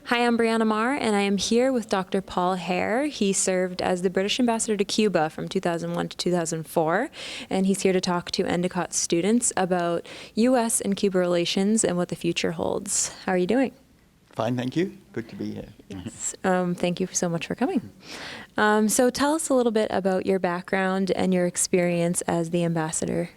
Hi, I'm Brianna and I am here with Dr. Paul Hare. He served as the British Ambassador to Cuba from 2001 to 2004, and he's here to talk to Endicott students about US and Cuba relations and what the future holds. How are you doing? Fine, thank you. Good to be here. Yes. Thank you so much for coming. So tell us a little bit about your background and your experience as the ambassador.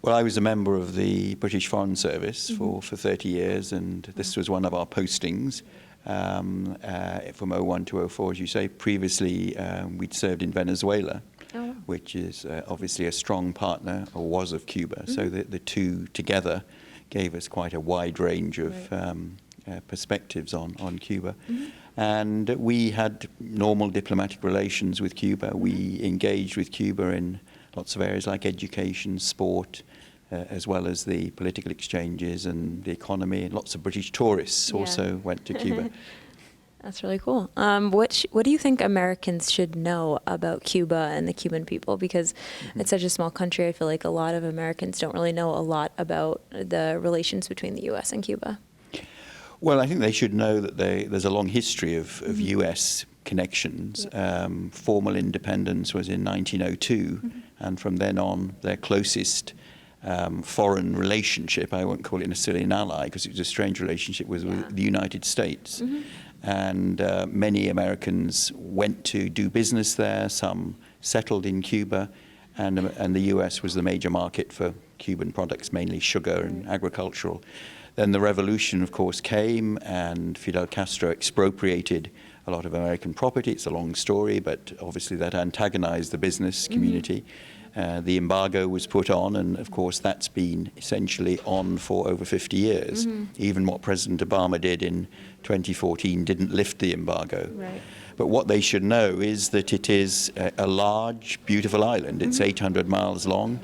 Well, I was a member of the British Foreign Service for 30 years, and this was one of our postings from '01 to '04, as you say. Previously, we'd served in Venezuela, which is obviously a strong partner, or was, of Cuba. So the two together gave us quite a wide range of perspectives on Cuba. And we had normal diplomatic relations with Cuba. We engaged with Cuba in lots of areas like education, sport, as well as the political exchanges and the economy. And lots of British tourists also went to Cuba. That's really cool. What do you think Americans should know about Cuba and the Cuban people? Because it's such a small country, I feel like a lot of Americans don't really know a lot about the relations between the US and Cuba. Well, I think they should know that there's a long history of US connections. Formal independence was in 1902, and from then on, their closest foreign relationship, I won't call it necessarily an ally because it was a strange relationship, was with the United States. And many Americans went to do business there, some settled in Cuba, and the US was the major market for Cuban products, mainly sugar and agricultural. Then the revolution, of course, came, and Fidel Castro expropriated a lot of American property. It's a long story, but obviously that antagonized the business community. The embargo was put on, and of course that's been essentially on for over 50 years. Even what President Obama did in 2014 didn't lift the embargo. But what they should know is that it is a large, beautiful island. It's 800 miles long.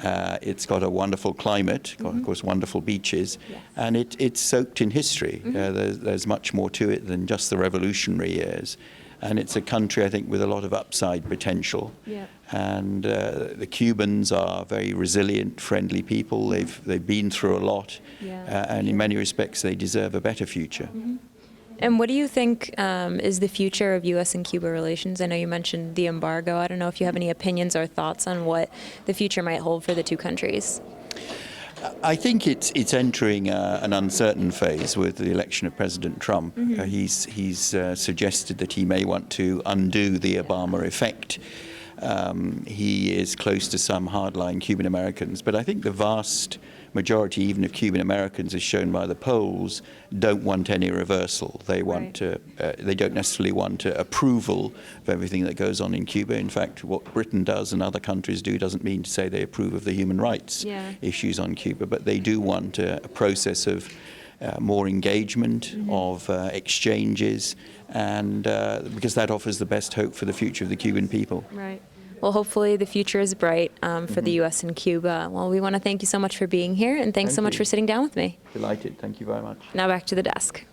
It's got a wonderful climate, got, of course, wonderful beaches, and it's soaked in history. There's much more to it than just the revolutionary years. And it's a country, I think, with a lot of upside potential. And the Cubans are very resilient, friendly people. They've been through a lot, and in many respects, they deserve a better future. And what do you think is the future of U.S. and Cuba relations? I know you mentioned the embargo. I don't know if you have any opinions or thoughts on what the future might hold for the two countries. I think it's entering an uncertain phase with the election of President Trump. He's suggested that he may want to undo the Obama effect. He is close to some hardline Cuban Americans, but I think the vast majority, even of Cuban Americans, as shown by the polls, don't want any reversal. They want they don't necessarily want approval of everything that goes on in Cuba. In fact, what Britain does and other countries do doesn't mean to say they approve of the human rights issues on Cuba, but they do want a process of more engagement, of exchanges, and because that offers the best hope for the future of the Cuban people. Well, hopefully the future is bright for the U.S. and Cuba. Well, we want to thank you so much for being here, and thanks so much for sitting down with me. Delighted. Thank you very much. Now back to the desk.